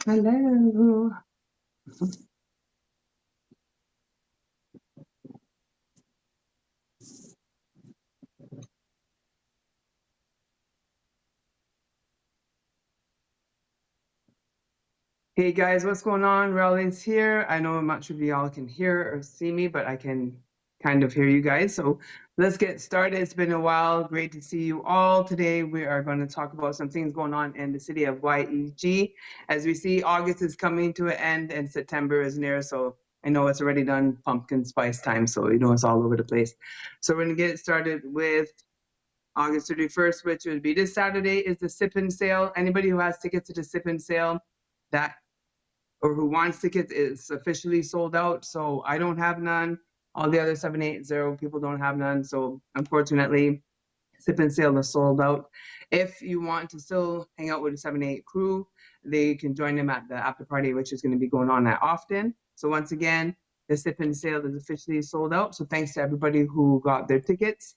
Hello. Hey guys, what's going on? Raleigh's here. I know much of y'all can hear or see me, but I can kind of hear you guys. So let's get started. It's been a while. Great to see you all. Today we are going to talk about some things going on in the city of YEG. As we see, August is coming to an end and September is near. So I know it's already done pumpkin spice time. So you know it's all over the place. So we're going to get started with August 31st, which would be this Saturday, is the sip-in sale. Anybody who has tickets to the sip-in sale, that or who wants tickets, is officially sold out. So I don't have none. All the other 780 people don't have none. So unfortunately, sip and sale is sold out. If you want to still hang out with the 78 crew, they can join them at the after party, which is going to be going on that often. So once again, the sip and sale is officially sold out. So thanks to everybody who got their tickets.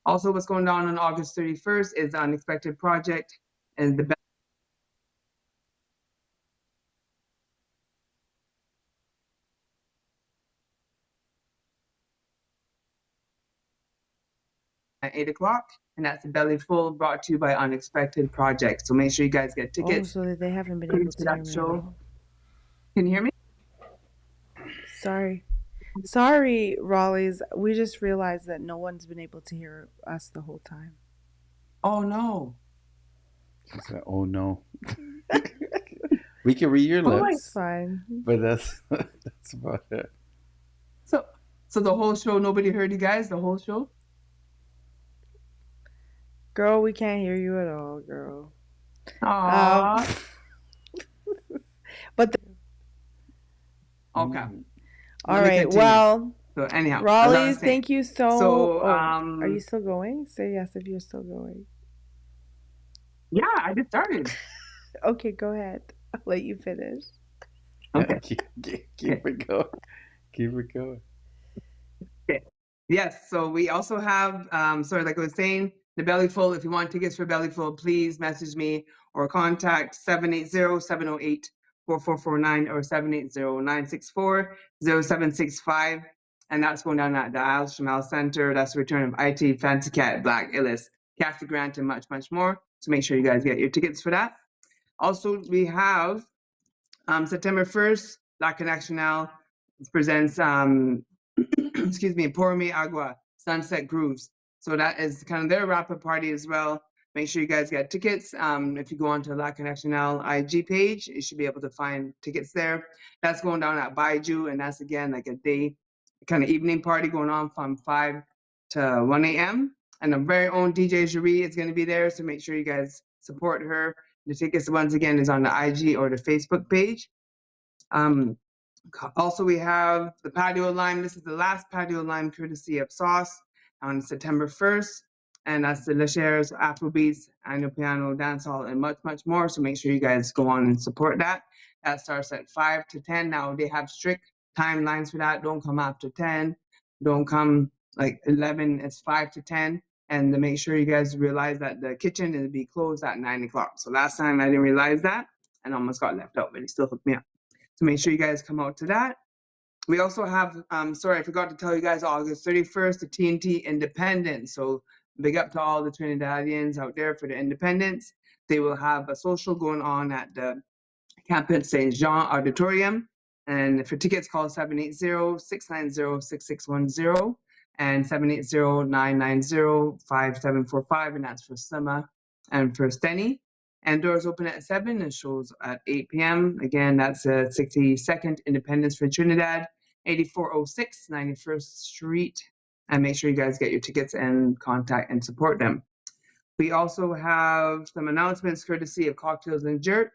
Also, what's going on August 31st is the Unexpected Project and the at 8 o'clock, and that's the Belly Full, brought to you by Unexpected Project. So make sure you guys get tickets. So that they haven't been able to hear me at all. Can you hear me? Sorry, Raleigh's. We just realized that no one's been able to hear us the whole time. Oh no. Oh no. We can read your lips. It's fine. But that's about it. So the whole show, nobody heard you guys? The whole show? Girl, we can't hear you at all, girl. Aww. But okay. All right. Well. So anyhow, Raleigh's, thank you so. Are you still going? Say yes if you're still going. Yeah, I just started. Okay, go ahead. I'll let you finish. Okay. Keep it going. Keep it going. Okay. Yes. So we also have, like I was saying, the Belly Full. If you want tickets for Belly Full, please message me or contact 780-708-4449 or 780-964-0765. And that's going down at the Al Shamal Center. That's the return of IT, Fancy Cat, Black Illis, Cassie Grant, and much, much more. So make sure you guys get your tickets for that. Also, we have September 1st, La Connectional presents, Por Mi Agua, Sunset Grooves. So that is kind of their wrap-up party as well. Make sure you guys get tickets. If you go onto La Connectional IG page, you should be able to find tickets there. That's going down at Baiju, and that's, again, like a day kind of evening party going on from 5 to 1 a.m. And our very own DJ Cherie is going to be there, so make sure you guys support her. The tickets, once again, is on the IG or the Facebook page. Also, we have the Patio Lime. This is the last Patio Lime courtesy of Sauce on September 1st. And that's the Lechere's Afrobeats, Annual Piano, Dancehall, and much, much more. So make sure you guys go on and support that. That starts at 5 to 10. Now, they have strict timelines for that. Don't come after 10. Don't come like 11. It's 5 to 10. And to make sure you guys realize that the kitchen will be closed at 9 o'clock. So last time I didn't realize that and almost got left out, but he still hooked me up. So make sure you guys come out to that. We also have, sorry, I forgot to tell you guys, August 31st, the TNT Independence. So big up to all the Trinidadians out there for the Independence. They will have a social going on at the Campus St. Jean Auditorium. And for tickets, call 780-690-6610 and 780-990-5745. And that's for Summer and for Steny. And doors open at 7 and shows at 8 p.m. Again, that's 62nd Independence for Trinidad, 8406 91st Street. And make sure you guys get your tickets and contact and support them. We also have some announcements courtesy of Cocktails and Jerk.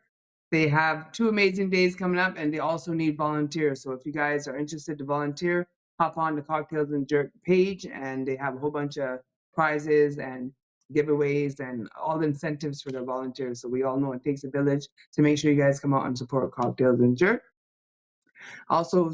They have 2 amazing days coming up, and they also need volunteers. So if you guys are interested to volunteer, hop on the Cocktails and Jerk page, and they have a whole bunch of prizes and giveaways and all the incentives for the volunteers. So we all know it takes a village. So make sure you guys come out and support Cocktails and Jerk. Also,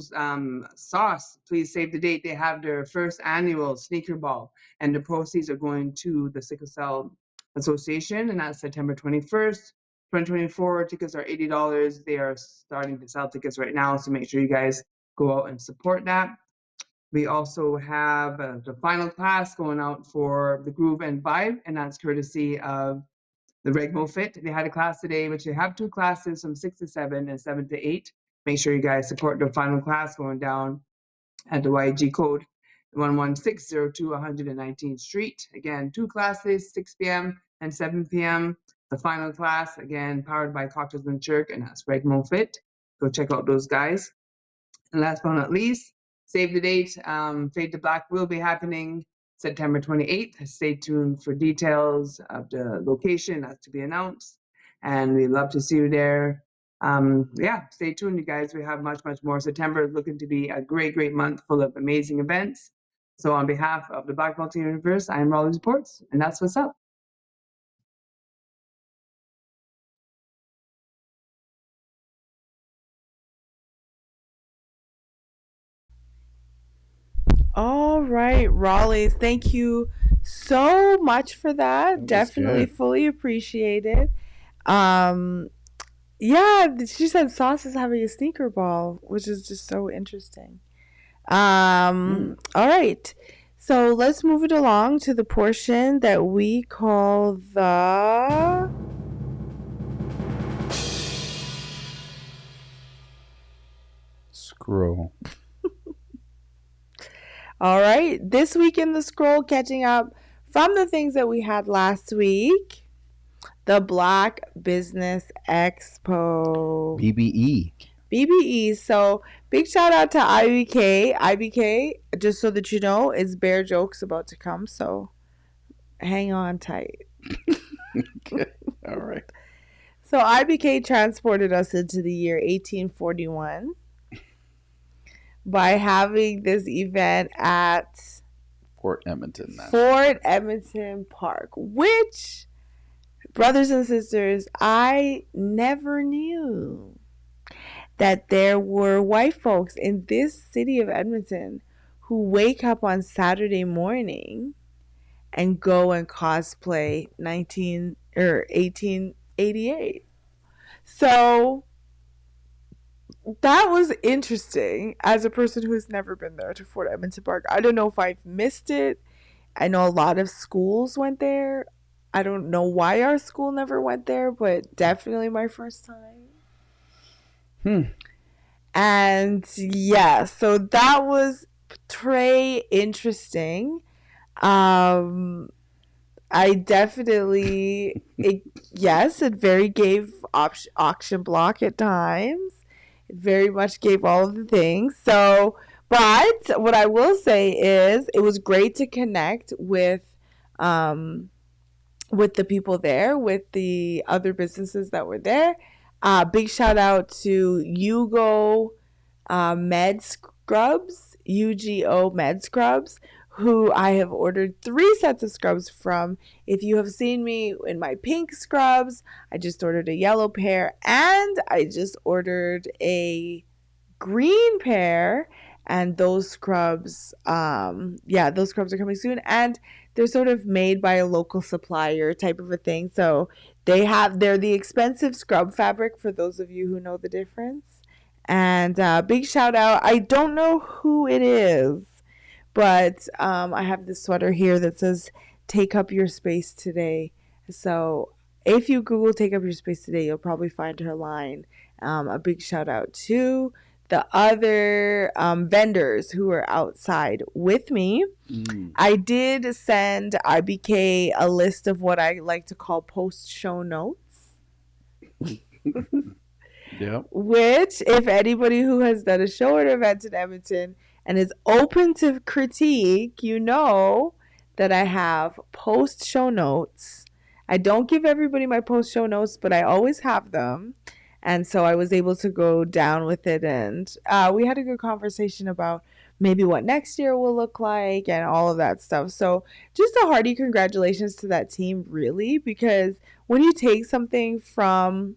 Sauce, please save the date. They have their first annual sneaker ball, and the proceeds are going to the Sickle Cell Association, and that's September 21st 2024 tickets are $80. They are starting to sell tickets right now, so make sure you guys go out and support that. We also have the final class going out for the Groove and Vibe, and that's courtesy of the Regmo Fit. They had a class today, which they have 2 classes from 6 to 7 and 7 to 8. Make sure you guys support the final class going down at the YG code 11602 119th Street. Again, 2 classes, 6 p.m. and 7 p.m. The final class, again, powered by Cocktails and Jerk, and that's Regmo Fit. Go check out those guys. And last but not least, save the date. Fade to Black will be happening September 28th. Stay tuned for details of the location that's to be announced. And we'd love to see you there. Stay tuned, you guys. We have much, much more. September is looking to be a great, great month full of amazing events. So on behalf of the Black Multiverse, I'm Raleigh Reports, and that's what's up. All right, Raleigh, thank you so much for that. Definitely good. fully appreciated. She said Sauce is having a sneaker ball, which is just so interesting. All right. So let's move it along to the portion that we call the Scroll. All right. This week in the scroll, catching up from the things that we had last week. The Black Business Expo. BBE. So big shout out to IBK. IBK, just so that you know, is Bear Jokes about to come. So hang on tight. Okay. All right. So IBK transported us into the year 1841 by having this event at Fort Edmonton Park, which, brothers and sisters, I never knew that there were white folks in this city of Edmonton who wake up on Saturday morning and go and cosplay 1888. So that was interesting as a person who has never been there to Fort Edmonton Park. I don't know if I've missed it. I know a lot of schools went there. I don't know why our school never went there, but definitely my first time. And yeah, so that was très interesting. I definitely, it very gave auction block at times. It very much gave all of the things. So, but what I will say is it was great to connect with the people there, with the other businesses that were there. Big shout out to Ugo Med Scrubs, UGO Med Scrubs, who I have ordered 3 sets of scrubs from. If you have seen me in my pink scrubs, I just ordered a yellow pair, and I just ordered a green pair. And those scrubs, those scrubs are coming soon, and they're sort of made by a local supplier type of a thing. So they're the expensive scrub fabric, for those of you who know the difference. And big shout out. I don't know who it is, but I have this sweater here that says "Take Up Your Space Today." So if you Google "Take Up Your Space Today," you'll probably find her line. A big shout out to the other vendors who were outside with me. I did send IBK a list of what I like to call post-show notes. Yep. Which, if anybody who has done a show or event in Edmonton and is open to critique, you know that I have post-show notes. I don't give everybody my post-show notes, but I always have them. And so I was able to go down with it, and we had a good conversation about maybe what next year will look like and all of that stuff. So just a hearty congratulations to that team, really, because when you take something from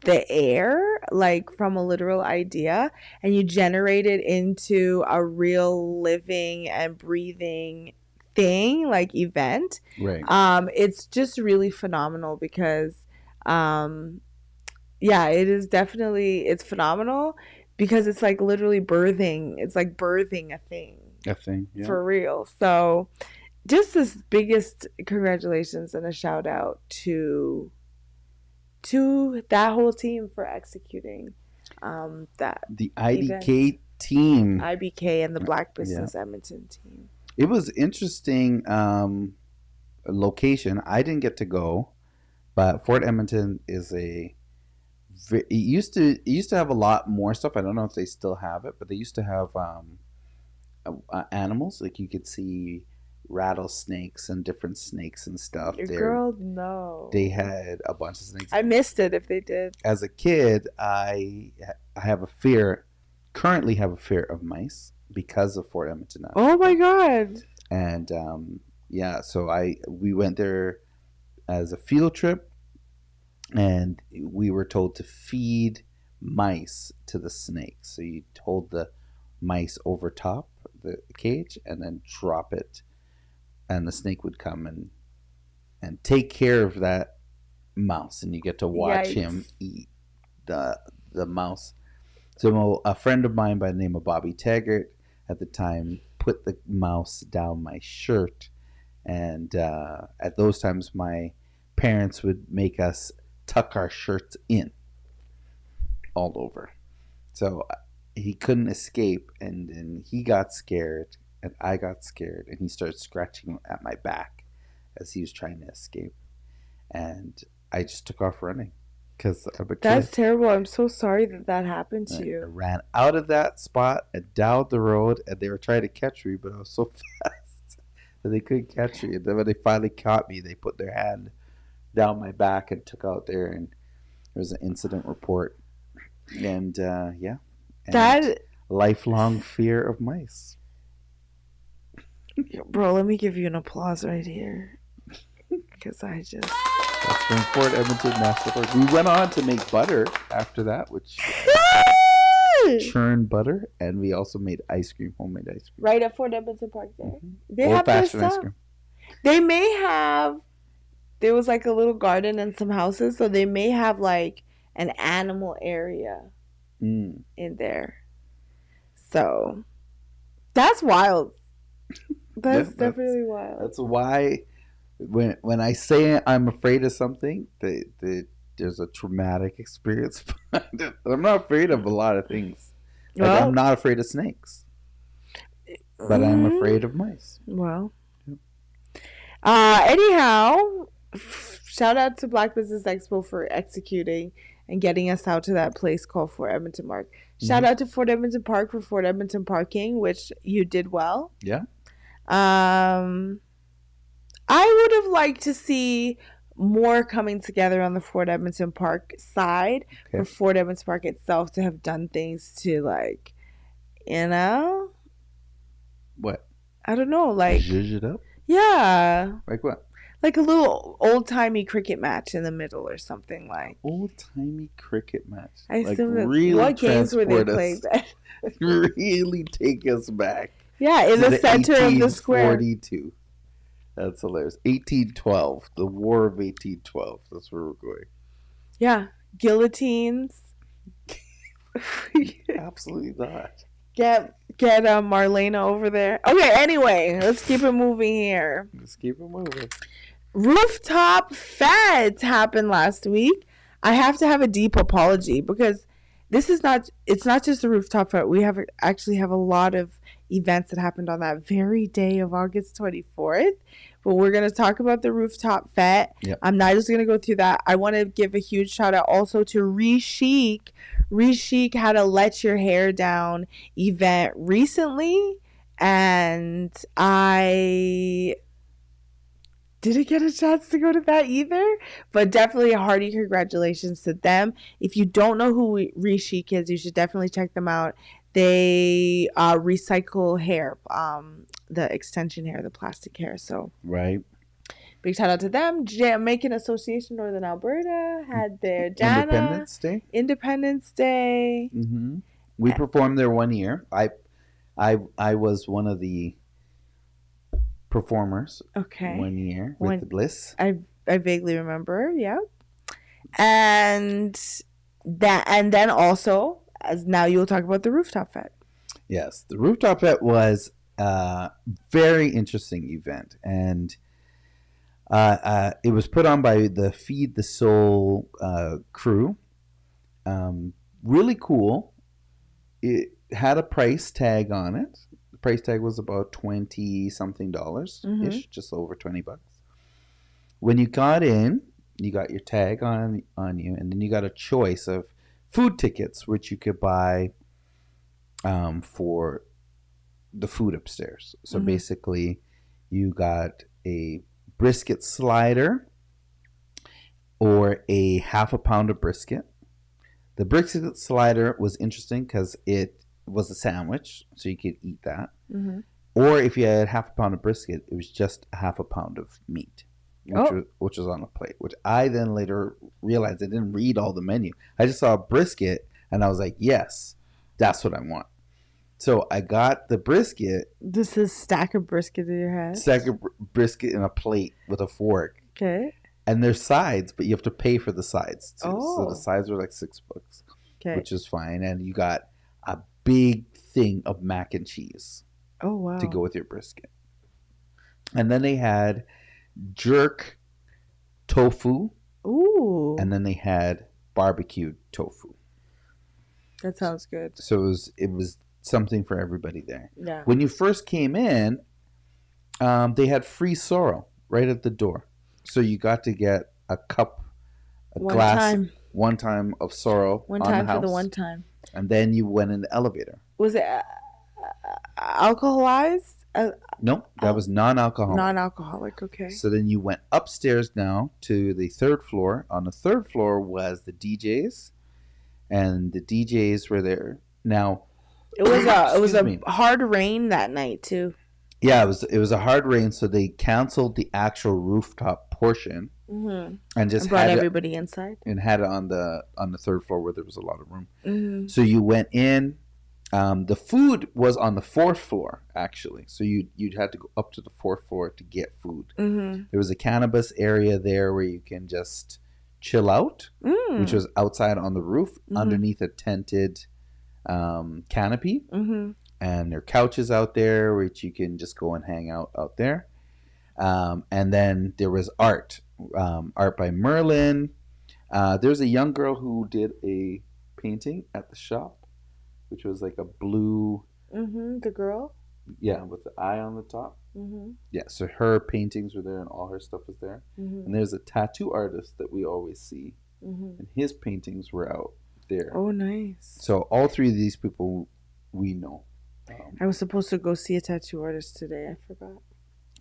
the air, like from a literal idea, and you generate it into a real living and breathing thing, like event, Right. It's just really phenomenal because Yeah, it is definitely, it's phenomenal because it's like literally birthing. It's like birthing a thing A thing. Yeah. for real. So just this biggest congratulations and a shout out to that whole team for executing that The IDK team. IBK and the Black Business Edmonton team. It was interesting location. I didn't get to go, but Fort Edmonton is it used to have a lot more stuff. I don't know if they still have it, but they used to have animals. Like you could see rattlesnakes and different snakes and stuff. Girl, no. They had a bunch of snakes. I missed it if they did. As a kid, I have a fear. Currently, have a fear of mice because of Fort Edmonton. Oh my god! And so we went there as a field trip, and we were told to feed mice to the snakes. So you hold the mice over top the cage and then drop it, and the snake would come and take care of that mouse, and you get to watch him eat the mouse. So a friend of mine by the name of Bobby Taggart at the time put the mouse down my shirt, and at those times my parents would make us tuck our shirts in all over. So he couldn't escape, and he got scared, and I got scared, and he started scratching at my back as he was trying to escape, and I just took off running because I'm a kid. That's terrible. I'm so sorry that happened to you. I ran out of that spot and down the road, and they were trying to catch me, but I was so fast that they couldn't catch me. And then when they finally caught me, they put their hand down my back and took out there, and there was an incident report. And that lifelong fear of mice. Bro, let me give you an applause right here, because I just. That's from Fort Edmonton National Park. We went on to make butter after that, which churned butter, and we also made ice cream, homemade ice cream. Right at Fort Edmonton Park there. Mm-hmm. They have their stuff. Ice cream. They may have, there was like a little garden and some houses, so they may have like an animal area in there. So that's wild. That's definitely wild. That's why when I say I'm afraid of something, there's a traumatic experience. I'm not afraid of a lot of things. Like, I'm not afraid of snakes, but I'm afraid of mice. Well, anyhow, shout out to Black Business Expo for executing and getting us out to that place called Fort Edmonton Park. Shout out to Fort Edmonton Park for Fort Edmonton parking, which you did well. Yeah. I would have liked to see more coming together on the Fort Edmonton Park side for Fort Edmonton Park itself to have done things to, like, what? I don't know, like zhuzh it up. Yeah. Like what? Like a little old-timey cricket match in the middle or something like. Old-timey cricket match. I like assume really what games were they playing back? Really take us back. Yeah, in the center of the square. 1842. That's hilarious. 1812. The War of 1812. That's where we're going. Yeah. Guillotines. Absolutely not. Get Marlena over there. Okay, anyway, let's keep it moving here. Let's keep it moving. Rooftop Fete happened last week. I have to have a deep apology because it's not just the Rooftop Fete. We actually have a lot of events that happened on that very day of August 24th. But we're going to talk about the Rooftop Fete. Yep. I'm not just going to go through that. I want to give a huge shout out also to Re-Chic. Re-Chic had a Let Your Hair Down event recently. And I didn't get a chance to go to that either. But definitely a hearty congratulations to them. If you don't know who Re-Chic is, you should definitely check them out. They recycle hair, the extension hair, the plastic hair. So right. Big shout out to them. Jamaican Association Northern Alberta had their Independence Day. Mm-hmm. We performed there 1 year. I was one of the performers. Okay. 1 year with the Bliss. I vaguely remember. Yeah. And then also, as now you'll talk about the rooftop fete. Yes, the Rooftop fete was a very interesting event, and it was put on by the Feed the Soul crew. Really cool. It had a price tag on it. The price tag was about $20 something ish, just over $20. When you got in, you got your tag on you, and then you got a choice of food tickets, which you could buy for the food upstairs. So basically, you got a brisket slider or a half a pound of brisket. The brisket slider was interesting because it was a sandwich, so you could eat that. Or if you had half a pound of brisket, it was just a half a pound of meat, which was on a plate, which I then later realized I didn't read all the menu. I just saw a brisket, and I was like, yes, that's what I want. So I got the brisket. This is stack of brisket in your head? Stack of brisket in a plate with a fork. Okay. And there's sides, but you have to pay for the sides too. Oh. So the sides were like $6, Okay. which is fine. And you got a big thing of mac and cheese Oh, wow. to go with your brisket. And then they had jerk tofu. Ooh. And then they had barbecued tofu. That sounds good. So it was something for everybody there. Yeah. When you first came in, they had free sorrel right at the door. So you got to get a cup, one time of sorrel One on time the house. for the one time. And then you went in the elevator. Was it alcoholized? No, that was non-alcoholic. Non-alcoholic, okay. So then you went upstairs now to the third floor. On the third floor was the DJs, and the DJs were there. Now, it was a me. hard rain that night too. Yeah, it was a hard rain, so they canceled the actual rooftop portion and just brought had everybody inside and had it on the third floor where there was a lot of room. So you went in. The food was on the fourth floor actually, so you'd had to go up to the fourth floor to get food. There was a cannabis area there where you can just chill out, which was outside on the roof underneath a tented canopy. And there are couches out there which you can just go and hang out there. And then there was art by Merlin. There's a young girl who did a painting at the shop, which was like a blue. The girl? Yeah, with the eye on the top. Yeah, so her paintings were there and all her stuff was there. And there's a tattoo artist that we always see. And his paintings were out there. Oh, nice. So all three of these people we know. I was supposed to go see a tattoo artist today. I forgot.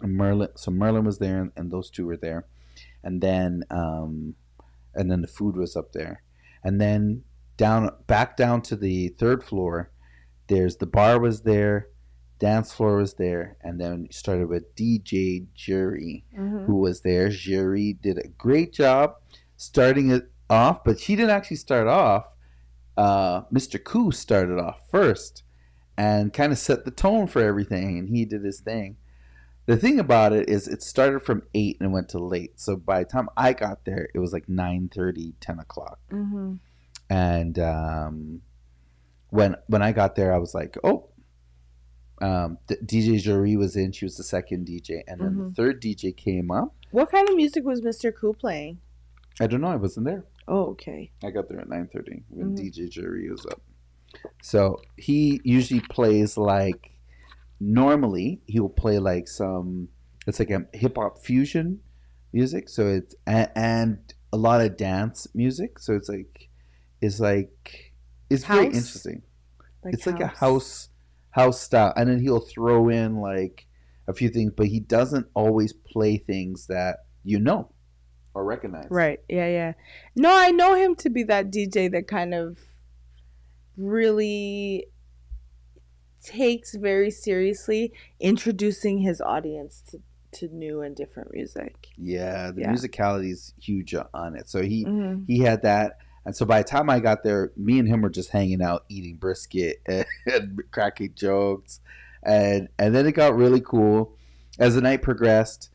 And Merlin was there, and those two were there. And then the food was up there. And then back down to the third floor, there's the bar was there, dance floor was there, and then you started with DJ Jury, who was there. Jury did a great job starting it off, but she didn't actually start off. Mr. Koo started off first and kind of set the tone for everything, and he did his thing. The thing about it is it started from 8 and went to late. So by the time I got there, it was like 9:30, 10 o'clock. And when I got there, I was like, oh, DJ Jury was in. She was the second DJ. And then the third DJ came up. What kind of music was Mr. Koo playing? I don't know. I wasn't there. Oh, okay. I got there at 9:30 when DJ Jury was up. So he usually plays like, normally he will play like it's like a hip hop fusion music. So it's, and a lot of dance music. So it's very interesting. It's like a house style. And then he'll throw in like a few things, but he doesn't always play things that or recognize. Right. Yeah. No, I know him to be that DJ that kind of really takes very seriously introducing his audience to new and different music. Yeah, the musicality is huge on it. So he had that. And so by the time I got there, me and him were just hanging out, eating brisket and cracking jokes. And then it got really cool. As the night progressed,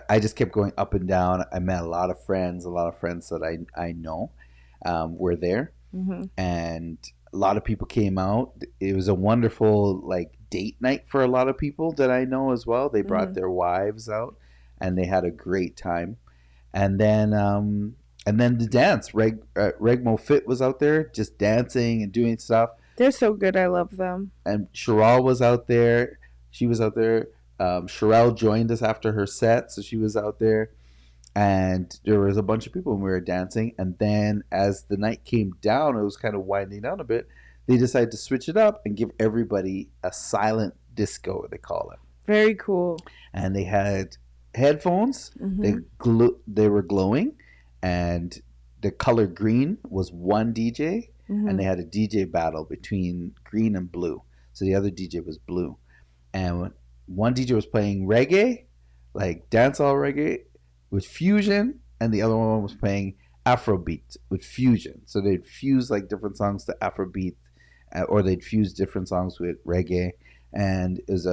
I just kept going up and down. I met a lot of friends that I know were there, and a lot of people came out. It was a wonderful like date night for a lot of people that I know as well. They brought their wives out, and they had a great time. And then the dance, Regmo Fit was out there just dancing and doing stuff. They're so good. I love them. And Sherelle was out there. She was out there. Sherelle joined us after her set, so she was out there. And there was a bunch of people and we were dancing. And then as the night came down, it was kind of winding down a bit. They decided to switch it up and give everybody a silent disco, they call it. Very cool. And they had headphones. They were glowing. And the color green was one DJ. And they had a DJ battle between green and blue. So the other DJ was blue. And one DJ was playing reggae, like dancehall reggae with fusion, and the other one was playing Afrobeat with fusion. So they'd fuse like different songs to Afrobeat, or they'd fuse different songs with reggae. And it was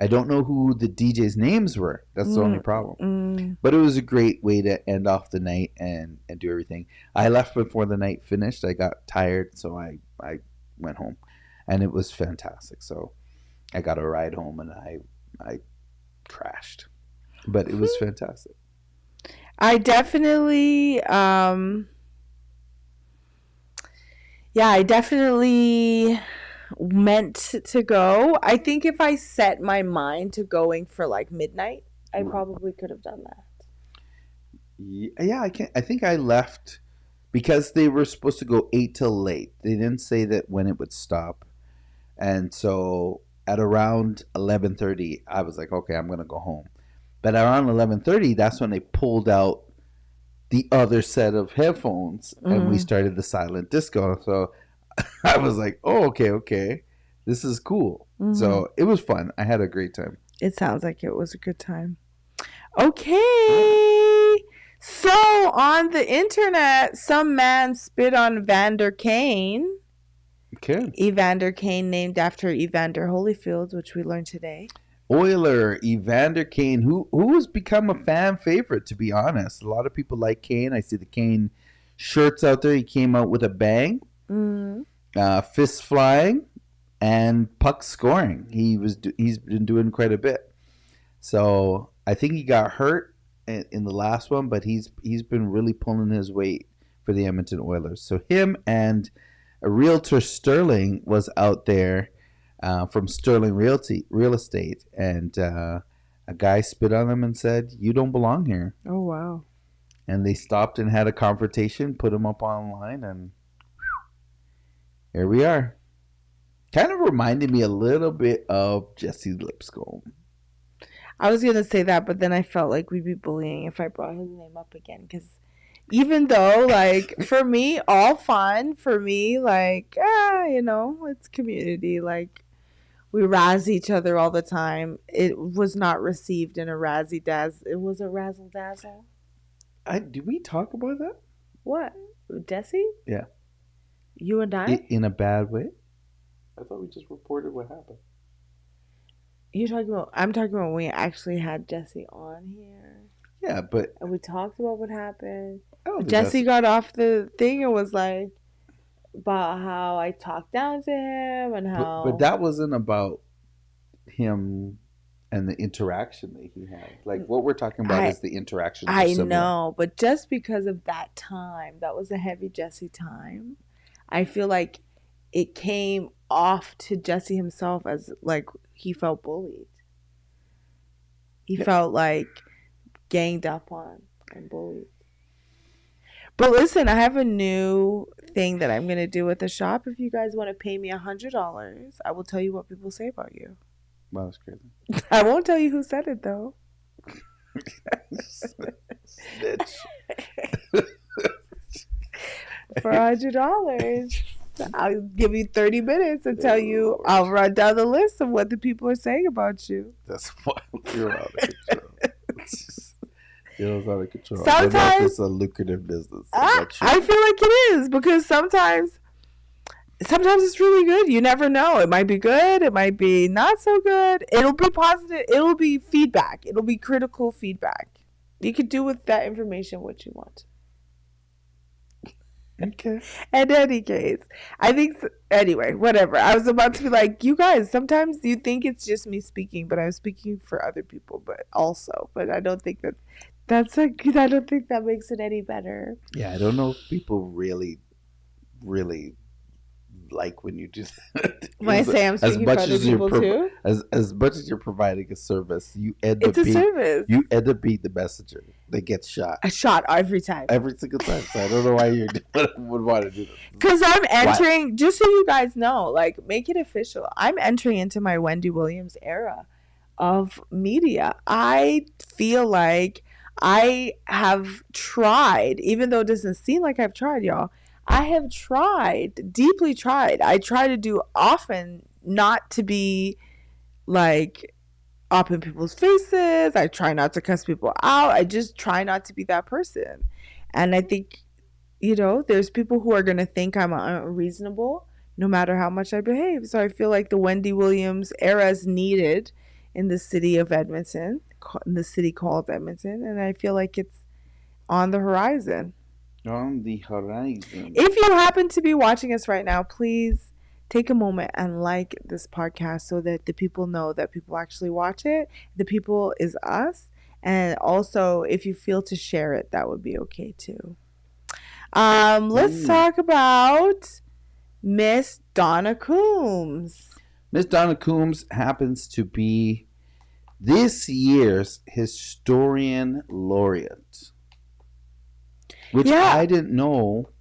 I don't know who the DJs' names were. That's the only problem. But it was a great way to end off the night and do everything. I left before the night finished. I got tired, so I went home. And it was fantastic. So I got a ride home and I crashed. But it was fantastic. I definitely meant to go. I think if I set my mind to going for like midnight, I probably could have done that. Yeah, I think I left because they were supposed to go 8 till late. They didn't say that when it would stop. And so at around 11:30, I was like, okay, I'm going to go home. But around 11:30, that's when they pulled out the other set of headphones and we started the silent disco. So I was like, oh, okay. This is cool. So it was fun. I had a great time. It sounds like it was a good time. Okay. So on the internet, some man spit on Evander Kanes. Okay. Evander Kanes, named after Evander Holyfield, which we learned today. Oiler, Evander Kanes, who has become a fan favorite, to be honest. A lot of people like Kane. I see the Kane shirts out there. He came out with a bang. Fist flying and puck scoring. He's been doing quite a bit. So I think he got hurt in the last one, but he's been really pulling his weight for the Edmonton Oilers. So him and a realtor Sterling was out there from Sterling Real Estate, and a guy spit on him and said, "You don't belong here." Oh wow! And they stopped and had a confrontation, put him up online, and here we are. Kind of reminded me a little bit of Jesse Lipscomb. I was going to say that, but then I felt like we'd be bullying if I brought his name up again. Because even though, like, for me, all fun. For me, like, it's community. Like, we razz each other all the time. It was not received in a razzy-dazzle. It was a razzle-dazzle. Did we talk about that? What? Jesse? Yeah. You and I? In a bad way? I thought we just reported what happened. I'm talking about when we actually had Jesse on here. Yeah, but... And we talked about what happened. Jesse got off the thing and was like, about how I talked down to him and how... But that wasn't about him and the interaction that he had. Like, what we're talking about is the interaction. I know, but just because of that time, that was a heavy Jesse time. I feel like it came off to Jesse himself as like he felt bullied. He felt like ganged up on and bullied. But listen, I have a new thing that I'm going to do at the shop. If you guys want to pay me $100, I will tell you what people say about you. Wow, that's crazy. I won't tell you who said it though. Snitch. For $100. I'll give you 30 minutes and tell you, I'll run down the list of what the people are saying about you. That's why you're out of control. It's out of control. Sometimes it's a lucrative business. I feel like it is because sometimes sometimes it's really good. You never know. It might be good. It might be not so good. It'll be positive. It'll be feedback. It'll be critical feedback. You could do with that information what you want. Okay. In any case, I think, anyway, whatever. I was about to be like, you guys, sometimes you think it's just me speaking, but I'm speaking for other people, but I don't think I don't think that makes it any better. Yeah, I don't know if people really like when you do that. When I say I'm speaking for other people too? As much as you're providing a service, you end up service. You end up being the messenger that gets shot. I shot every time. Every single time. So I don't know why you would want to do this. Because I'm entering, just so you guys know, like, make it official. I'm entering into my Wendy Williams era of media. I feel like I have tried, even though it doesn't seem like I've tried, y'all. I have tried, deeply tried. I try to do often not to be like up in people's faces. I try not to cuss people out. I just try not to be that person. And I think, there's people who are going to think I'm unreasonable no matter how much I behave. So I feel like the Wendy Williams era is needed in the city of Edmonton, in the city called Edmonton. And I feel like it's on the horizon. On the horizon. If you happen to be watching us right now, please take a moment and like this podcast so that the people know that people actually watch it. The people is us. And also, if you feel to share it, that would be okay too. Let's talk about Miss Donna Coombs. Miss Donna Coombs happens to be this year's Historian Laureate. Which I didn't know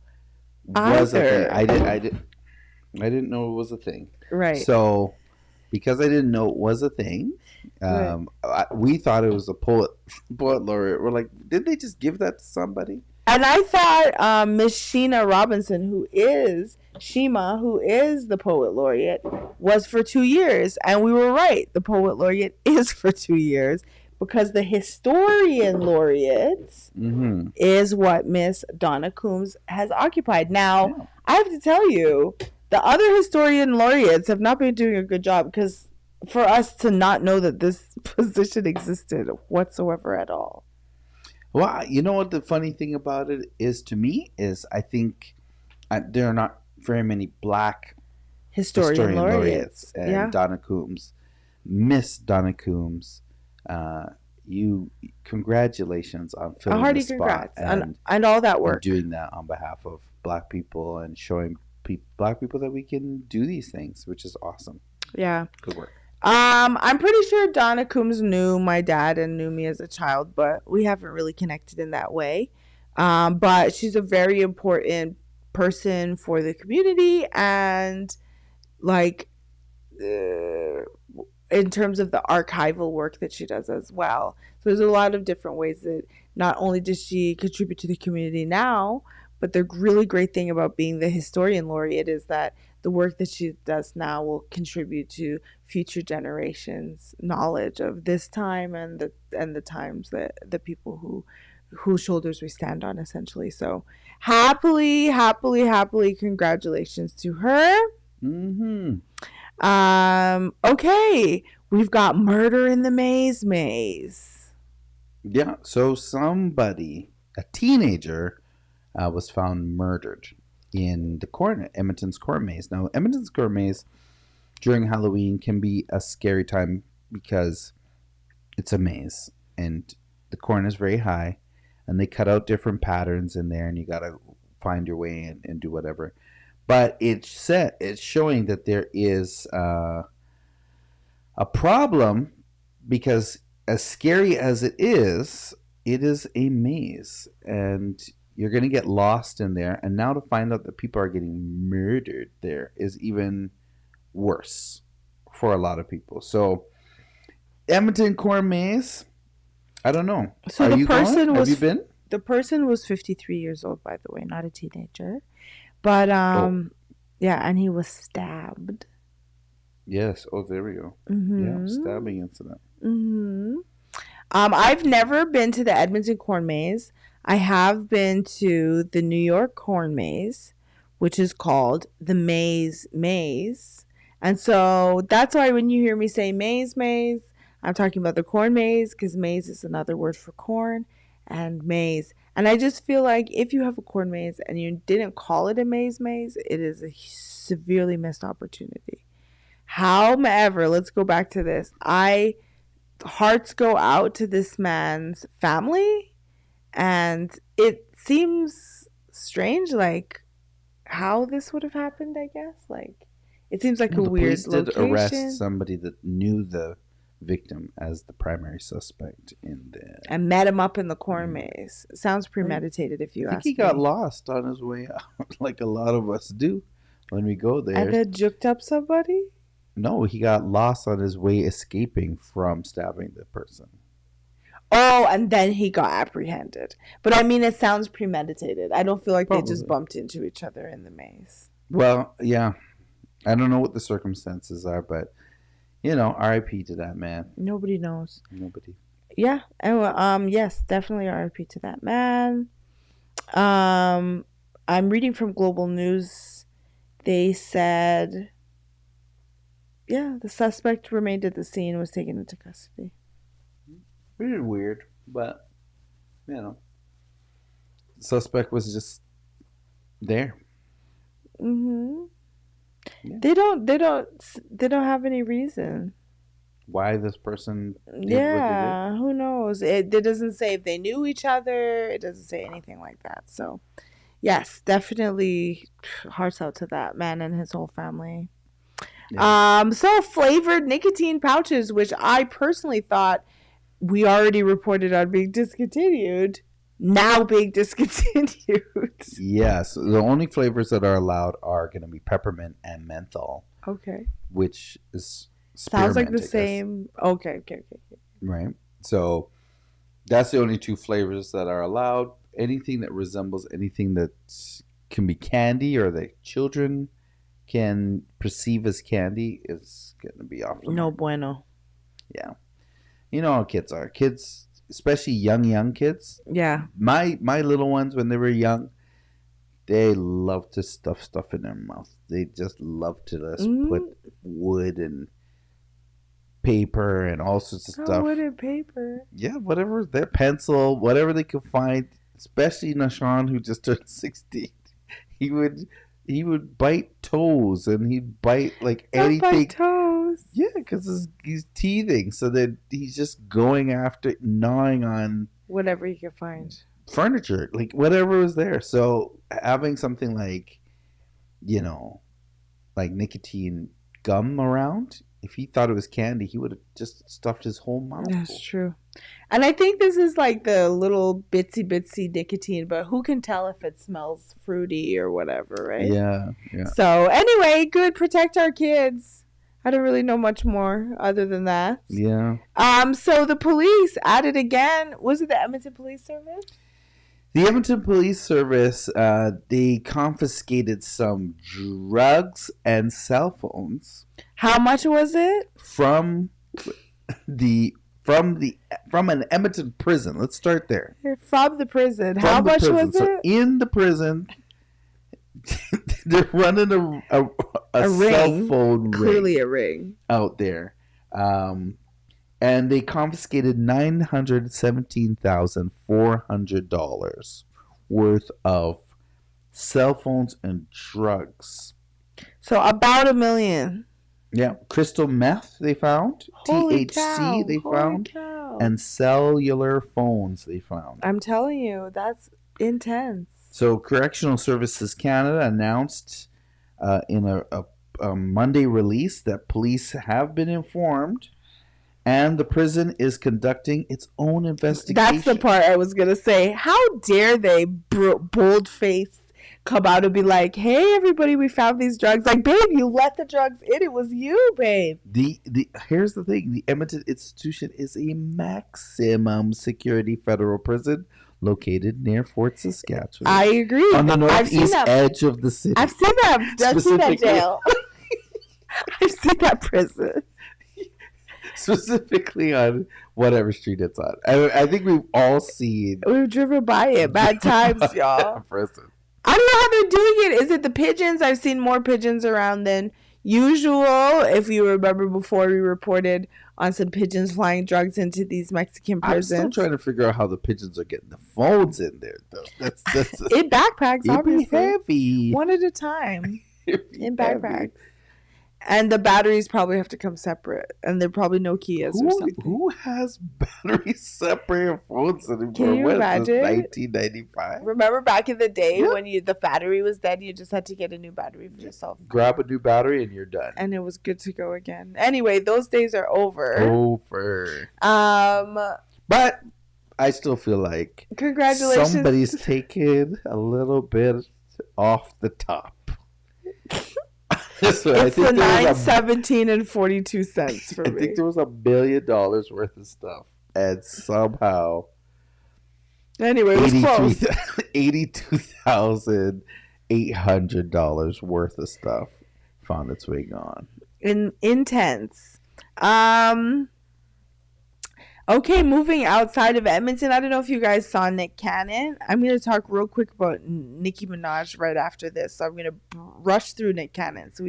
was a thing. I didn't know it was a thing. Right. So, because I didn't know it was a thing, we thought it was a poet laureate. We're like, did they just give that to somebody? And I thought Miss Sheena Robinson, who is the poet laureate, was for 2 years. And we were right. The poet laureate is for 2 years. Because the historian laureate is what Miss Donna Coombs has occupied. Now, I have to tell you, the other historian laureates have not been doing a good job because for us to not know that this position existed whatsoever at all. Well, you know what the funny thing about it is to me is I think there are not very many black historian laureates. And Donna Coombs, Miss Donna Coombs, congratulations on filling the spot and all that work, doing that on behalf of black people and showing black people that we can do these things, which is awesome. Yeah, good work. I'm pretty sure Donna Coombs knew my dad and knew me as a child, but we haven't really connected in that way. But she's a very important person for the community and like in terms of the archival work that she does as well. So there's a lot of different ways that not only does she contribute to the community now, but the really great thing about being the historian laureate is that the work that she does now will contribute to future generations' knowledge of this time and the times that the people whose shoulders we stand on, essentially. So happily, congratulations to her. Okay, we've got murder in the Maize Maze. Yeah, so a teenager, was found murdered in Edmonton's corn maze. Now, Edmonton's corn maze during Halloween can be a scary time because it's a maze and the corn is very high and they cut out different patterns in there and you got to find your way in and do whatever. But it's showing that there is a problem because as scary as it is a maze and you're going to get lost in there. And now to find out that people are getting murdered there is even worse for a lot of people. So Edmonton corn maze, I don't know. So Are the you person going? was Have you been? The person was 53 years old, by the way, not a teenager. But yeah, and he was stabbed. Yes. Oh, there we go. Mm-hmm. Yeah, stabbing incident. Mm-hmm. I've never been to the Edmonton corn maze. I have been to the New York corn maze, which is called the Maize Maze. And so that's why when you hear me say Maize Maze, I'm talking about the corn maze, because maize is another word for corn, and maize. And I just feel like if you have a corn maze and you didn't call it a maize maze, it is a severely missed opportunity. However, let's go back to this. Hearts go out to this man's family, and it seems strange, like how this would have happened. I guess, like it seems like a weird location. The police did arrest somebody that knew the victim as the primary suspect in the and met him up in the corn maze. Sounds premeditated, if you ask me. I think he got lost on his way out, like a lot of us do when we go there. And then juked up somebody? No, he got lost on his way escaping from stabbing the person. Oh, and then he got apprehended. But I mean, it sounds premeditated. I don't feel like Probably. They just bumped into each other in the maze. Well, yeah. I don't know what the circumstances are, but you know, R.I.P. to that man. Nobody knows. Nobody. Yeah. And yes, definitely R.I.P. to that man. I'm reading from Global News. They said, yeah, the suspect remained at the scene and was taken into custody. Pretty weird, but you know, the suspect was just there. Mm-hmm. Yeah. They don't have any reason why this person did yeah, who knows? It doesn't say if they knew each other. It doesn't say anything like that. So, yes, definitely hearts out to that man and his whole family. Yeah. So flavored nicotine pouches, which I personally thought we already reported on being discontinued, now being discontinued. Yes. The only flavors that are allowed are going to be peppermint and menthol. Okay. Which is sounds like the same. Okay. Right. So that's the only two flavors that are allowed. Anything that resembles anything that can be candy or that children can perceive as candy is going to be off. No bueno. Yeah. You know how kids are. Kids, especially young kids. Yeah. My little ones, when they were young, they love to stuff in their mouth. They just love to just put wood and paper and all sorts of stuff. Wood and paper. Yeah, whatever. Their pencil, whatever they could find. Especially Nashawn, who just turned 16. He would bite toes and he'd bite like anything. Bite toes. Yeah, because he's teething, so that he's just going after gnawing on whatever he could find. Furniture, like whatever was there. So having something like, you know, like nicotine gum around, if he thought it was candy, he would have just stuffed his whole mouth. That's true. And I think this is like the little bitsy nicotine, but who can tell if it smells fruity or whatever, right? Yeah. So anyway, good. Protect our kids. I don't really know much more other than that. Yeah. So the police at it again. Was it the Edmonton Police Service? The Edmonton Police Service, they confiscated some drugs and cell phones. How much was it? From an Edmonton prison. Let's start there. From the prison. How much was it? So in the prison, they're running a cell phone Clearly a ring out there. And they confiscated $917,400 worth of cell phones and drugs. So about $1 million. Yeah, crystal meth they found, Holy THC cow. they found, Cow. and cellular phones they found. I'm telling you, that's intense. So Correctional Services Canada announced in a Monday release that police have been informed and the prison is conducting its own investigation. That's the part I was going to say. How dare they bold-faced come out and be like, hey, everybody, we found these drugs. Like, babe, you let the drugs in. It was you, babe. Here's the thing. The Edmonton Institution is a maximum security federal prison located near Fort Saskatchewan. I agree. On the northeast edge of the city. I've seen that. I've seen that jail. I've seen that prison. Specifically on whatever street it's on. I think we've all seen. We've driven by it. Bad times, y'all. Prison. I don't know how they're doing it. Is it the pigeons? I've seen more pigeons around than usual. If you remember before, we reported on some pigeons flying drugs into these Mexican prisons. I'm still trying to figure out how the pigeons are getting the phones in there, though. That's in backpacks, obviously. Heavy. One at a time. In backpacks. And the batteries probably have to come separate. And they're probably Nokias or something. Who has batteries separated phones anymore? Can you imagine? 1995. Remember back in the day when the battery was dead, you just had to get a new battery for yourself. Grab a new battery and you're done. And it was good to go again. Anyway, those days are over. But I still feel like congratulations. Somebody's taken a little bit off the top. So it's the $9.17 and 42 cents for me. I think there was $1 billion worth of stuff, and somehow, anyway, it was close. $82,800 worth of stuff found its way gone. Intense. Okay, moving outside of Edmonton. I don't know if you guys saw Nick Cannon. I'm going to talk real quick about Nicki Minaj right after this. So I'm going to rush through Nick Cannon so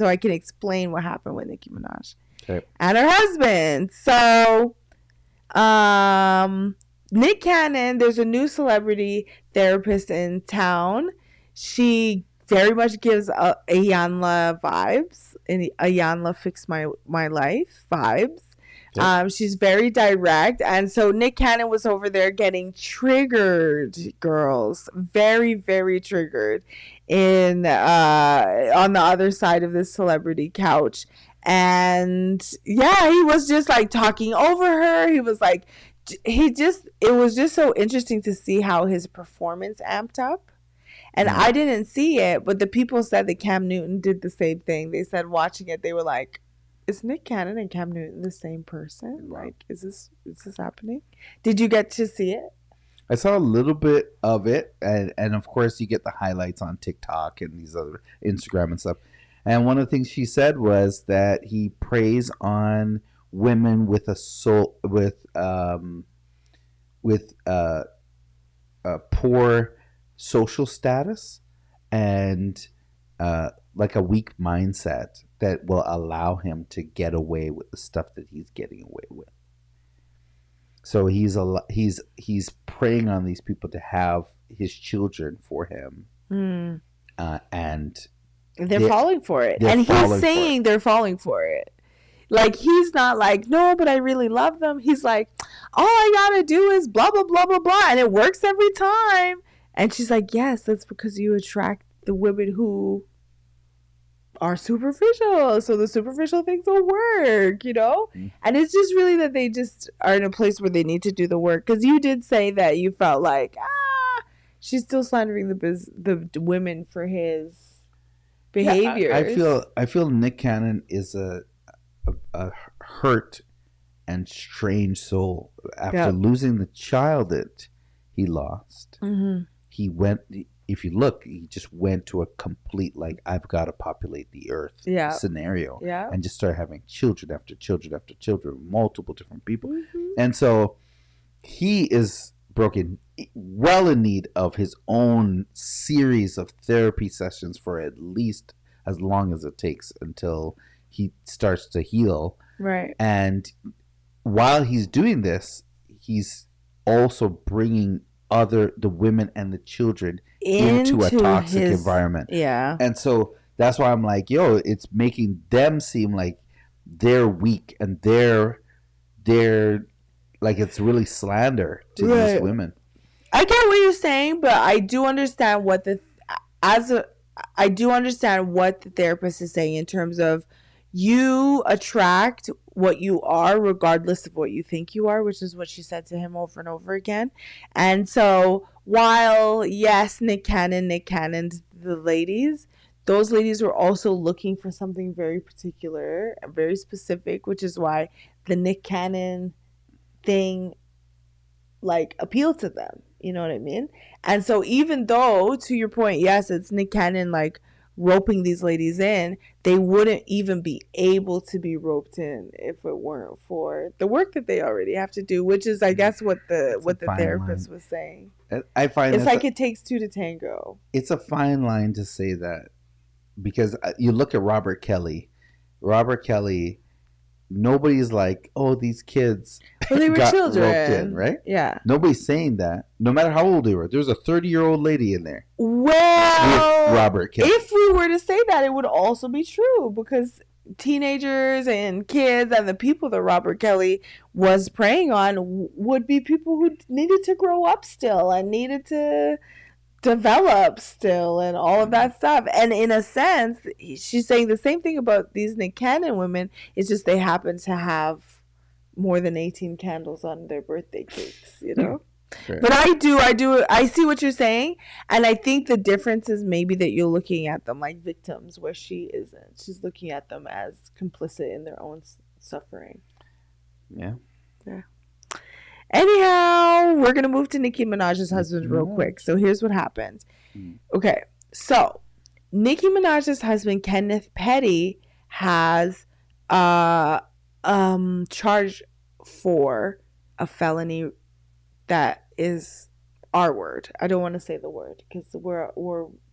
I can explain what happened with Nicki Minaj and her husband. So, Nick Cannon, there's a new celebrity therapist in town. She very much gives Ayanla vibes, and Ayanla Fix My Life vibes. She's very direct, and so Nick Cannon was over there getting triggered, girls, very, very triggered on the other side of this celebrity couch. And yeah, he was just like talking over her. He was like, it was just so interesting to see how his performance amped up. And I didn't see it, but the people said that Cam Newton did the same thing. They said watching it, they were like, is Nick Cannon and Cam Newton the same person? Like, is this happening? Did you get to see it? I saw a little bit of it, and of course you get the highlights on TikTok and these other Instagram and stuff. And one of the things she said was that he preys on women with a soul, with poor social status and like a weak mindset that will allow him to get away with the stuff that he's getting away with. So he's preying on these people to have his children for him, and they're falling for it. And he's saying they're falling for it. Like, he's not like, no, but I really love them. He's like, all I gotta do is blah blah blah blah blah, and it works every time. And she's like, yes, that's because you attract the women who are superficial, so the superficial things will work, and it's just really that they just are in a place where they need to do the work. Because you did say that you felt like she's still slandering the women for his behaviors. I feel Nick Cannon is a hurt and strange soul after losing the child that he lost. He went. If you look, he just went to a complete, like, I've got to populate the earth scenario. And just start having children after children after children, multiple different people. And so he is well in need of his own series of therapy sessions for at least as long as it takes until he starts to heal. Right. And while he's doing this, he's also bringing the women and the children into a toxic environment. Yeah. And so that's why I'm like, it's making them seem like they're weak and they're like, it's really slander to these women. I get what you're saying, but I do understand what the therapist is saying in terms of you attract what you are regardless of what you think you are, which is what she said to him over and over again. And so while, yes, Nick Cannon, the ladies, those ladies were also looking for something very particular and very specific, which is why the Nick Cannon thing, like, appealed to them. You know what I mean? And so even though, to your point, yes, it's Nick Cannon, like, roping these ladies in, they wouldn't even be able to be roped in if it weren't for the work that they already have to do, which is, I guess, what the therapist was saying. I find It's like it takes two to tango. it's a fine line to say that, because you look at Robert Kelly. Robert Kelly, nobody's like, oh, these kids Well, they were got children, roped in, right? Yeah. Nobody's saying that, no matter how old they were. There's a 30-year-old lady in there Well, with Robert Kelly. if we were to say that, it would also be true, because teenagers and kids and the people that Robert Kelly was preying on would be people who needed to grow up still and needed to develop still and all of that stuff. And in a sense, she's saying the same thing about these Nick Cannon women. It's just they happen to have more than 18 candles on their birthday cakes, you know? Sure. But I see what you're saying. And I think the difference is maybe that you're looking at them like victims, where she isn't. She's looking at them as complicit in their own suffering. Yeah. Anyhow, we're going to move to Nicki Minaj's husband real quick. So here's what happened. Okay. So Nicki Minaj's husband, Kenneth Petty, has charged for a felony that is R word. I don't want to say the word because we're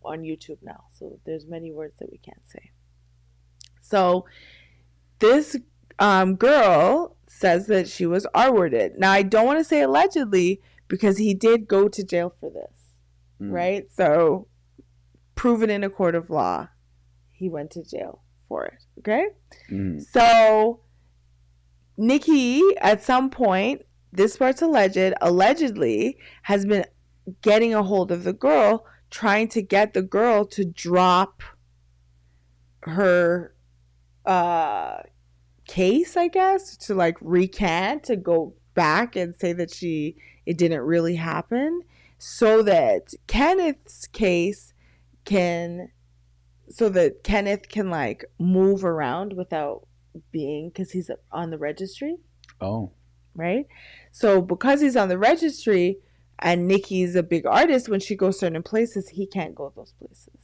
on YouTube now. So there's many words that we can't say. So this girl says that she was R-worded. Now, I don't want to say allegedly because he did go to jail for this, right? So, proven in a court of law, he went to jail for it, okay? So, Nicki, at some point, this part's allegedly has been getting a hold of the girl, trying to get the girl to drop her case, I guess, to like recant, to go back and say that it didn't really happen, so that Kenneth can like move around without being, because he's on the registry. Oh. Right? So because he's on the registry and Nicki's a big artist, when she goes certain places, he can't go those places.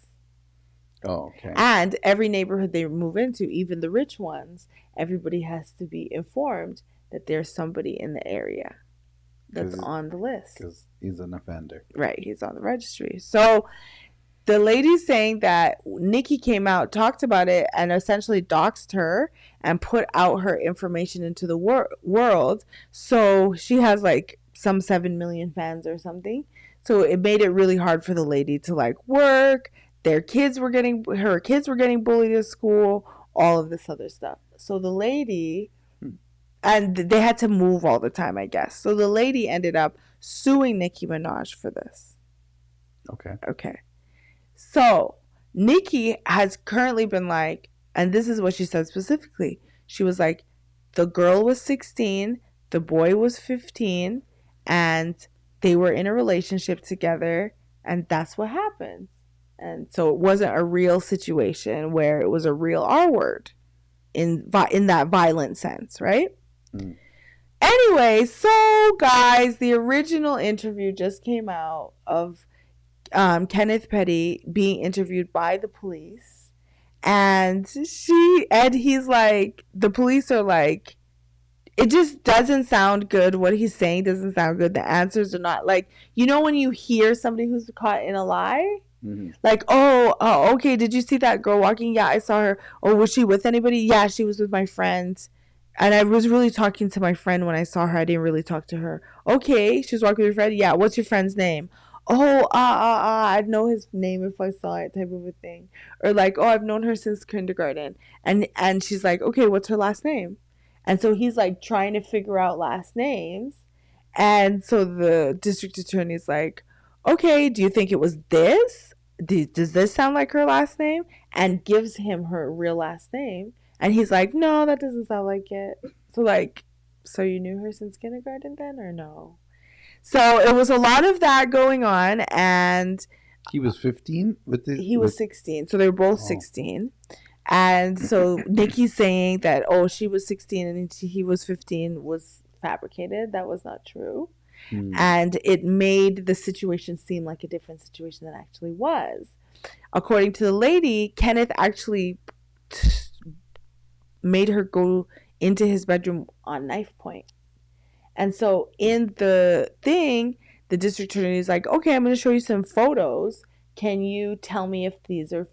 Oh, okay. And every neighborhood they move into, even the rich ones, everybody has to be informed that there's somebody in the area that's on the list. Because he's an offender. Right, he's on the registry. So the lady's saying that Nicki came out, talked about it, and essentially doxed her and put out her information into the world. So she has like some 7 million fans or something. So it made it really hard for the lady to like work. Her kids were getting bullied at school, all of this other stuff. So the lady, and they had to move all the time, I guess. So the lady ended up suing Nicki Minaj for this. Okay. So Nicki has currently been like, and this is what she said specifically. She was like, the girl was 16, the boy was 15, and they were in a relationship together, and that's what happened. And so it wasn't a real situation where it was a real R word in that violent sense, right? Anyway, so guys, the original interview just came out of Kenneth Petty being interviewed by the police, and he's like, the police are like, it just doesn't sound good. What he's saying doesn't sound good. The answers are not like, you know, when you hear somebody who's caught in a lie. Like, oh, okay, did you see that girl walking? Yeah, I saw her. Oh, was she with anybody? Yeah, she was with my friend. And I was really talking to my friend when I saw her. I didn't really talk to her. Okay, she was walking with your friend? Yeah, what's your friend's name? Oh, I'd know his name if I saw it, type of a thing. Or like, oh, I've known her since kindergarten. And she's like, okay, what's her last name? And so he's like trying to figure out last names. And so the district attorney's like, okay, do you think it was this? Does this sound like her last name? And gives him her real last name. And he's like, no, that doesn't sound like it. So like, so you knew her since kindergarten then, or no? So it was a lot of that going on. And he was 15 he was 16. So they were both 16. And so Nicki's saying that, oh, she was 16 and he was 15 was fabricated. That was not true. And it made the situation seem like a different situation than it actually was. According to the lady, Kenneth actually made her go into his bedroom on knife point. And so in the thing, the district attorney is like, okay, I'm going to show you some photos. Can you tell me if these are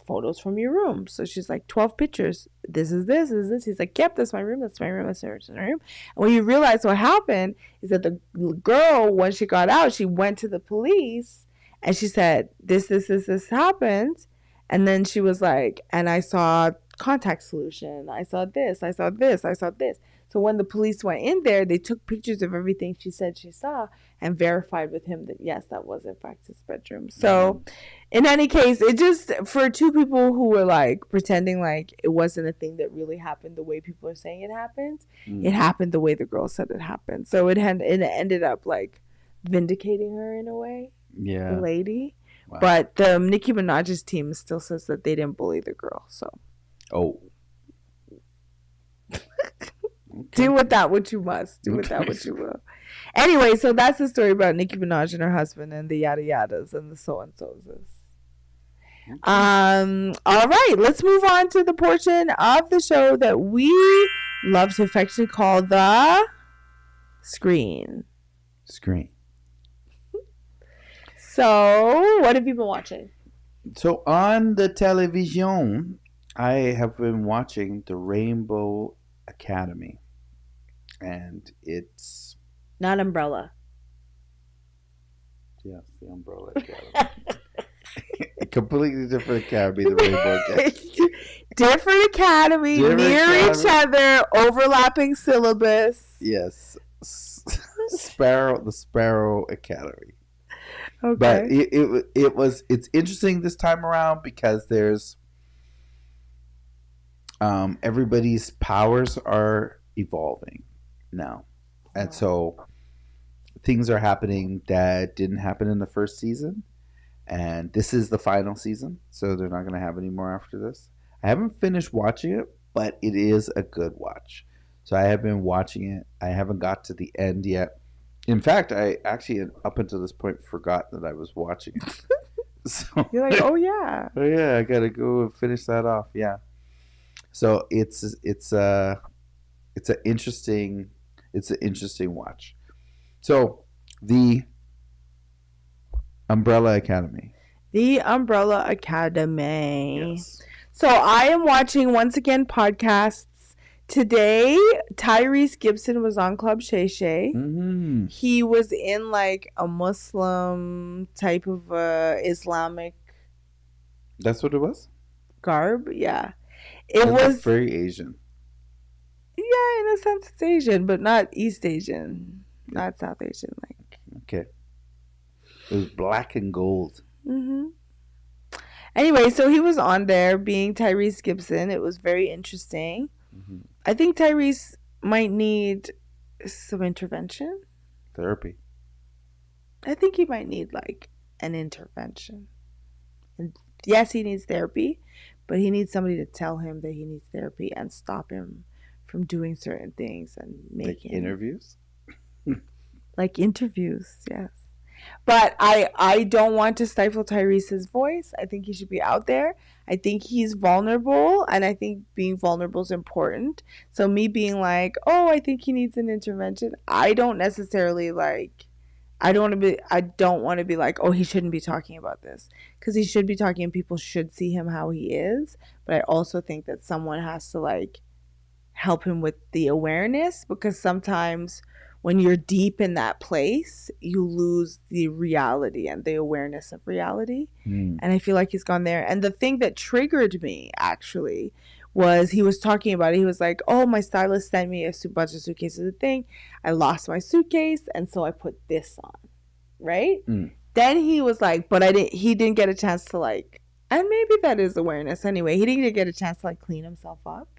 photos from your room? So she's like, 12 pictures. This is this, this is this. He's like, yep, that's my room, that's my room, that's my room. And when you realize what happened is that the girl, when she got out, she went to the police and she said, this happened. And then she was like, and I saw contact solution. I saw this, I saw this, I saw this. So when the police went in there, they took pictures of everything she said she saw and verified with him that, yes, that was in fact his bedroom. So in any case, it just, for two people who were like pretending like it wasn't a thing that really happened the way people are saying it happened, it happened the way the girl said it happened. So it ended up like vindicating her in a way, the lady. Wow. But the Nicki Minaj's team still says that they didn't bully the girl. So. Oh. Okay. Do with that what you must. Do with that what you will. Anyway, so that's the story about Nicki Minaj and her husband and the yada yadas and the so and so's. Okay. All right, let's move on to the portion of the show that we love to affectionately call the screen. So, what have you been watching? So on the television, I have been watching the Rainbow Academy. And it's not Umbrella. Yes, the Umbrella Academy. Completely different academy, the Rainbow Academy. Different academy, near each other, overlapping syllabus. Yes, the Sparrow Academy. Okay, but it's interesting this time around because there's everybody's powers are evolving now, and so things are happening that didn't happen in the first season, and this is the final season, so they're not going to have any more after this. I haven't finished watching it, but it is a good watch, so I have been watching it. I haven't got to the end yet. In fact, I actually up until this point forgot that I was watching it. So you're like, oh yeah, I gotta go and finish that off. Yeah, so it's an interesting watch. So the Umbrella Academy. The Umbrella Academy. Yes. So I am watching once again podcasts. Today, Tyrese Gibson was on Club Shay Shay. Mm-hmm. He was in like a Muslim type of Islamic. That's what it was? Garb, yeah. It was very Asian. Yeah, in a sense it's Asian, but not East Asian. Not South Asian. Like. Okay. It was black and gold. Mm-hmm. Anyway, so he was on there being Tyrese Gibson. It was very interesting. Mm-hmm. I think Tyrese might need some intervention. Therapy. I think he might need like an intervention. And yes, he needs therapy, but he needs somebody to tell him that he needs therapy and stop him from doing certain things and making interviews. Like interviews, yes. But I don't want to stifle Tyrese's voice. I think he should be out there. I think he's vulnerable, and I think being vulnerable is important. So me being like, oh, I think he needs an intervention, I don't necessarily like. I don't want to be like, oh, he shouldn't be talking about this, because he should be talking, and people should see him how he is. But I also think that someone has to like help him with the awareness, because sometimes when you're deep in that place, you lose the reality and the awareness of reality. And I feel like he's gone there. And the thing that triggered me, actually, was he was talking about it. He was like, oh, my stylist sent me a bunch of suitcases of thing. I lost my suitcase, and so I put this on, right? Then he was like, but he didn't get a chance to like, and maybe that is awareness anyway. He didn't get a chance to like clean himself up.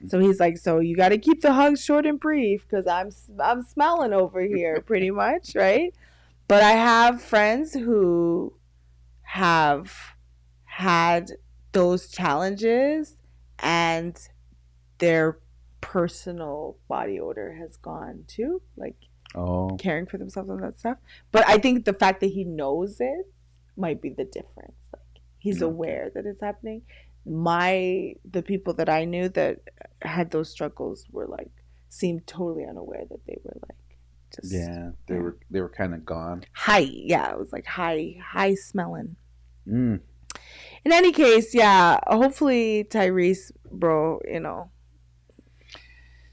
So he's like, so you got to keep the hugs short and brief, because I'm smelling over here pretty much, right? But I have friends who have had those challenges and their personal body odor has gone too, like caring for themselves and that stuff. But I think the fact that he knows it might be the difference. Like he's aware that it's happening. The people that I knew that had those struggles were like, seemed totally unaware that they were like Just they were kind of gone. high. Yeah, it was like high smelling. Mm. In any case, yeah, hopefully Tyrese, bro,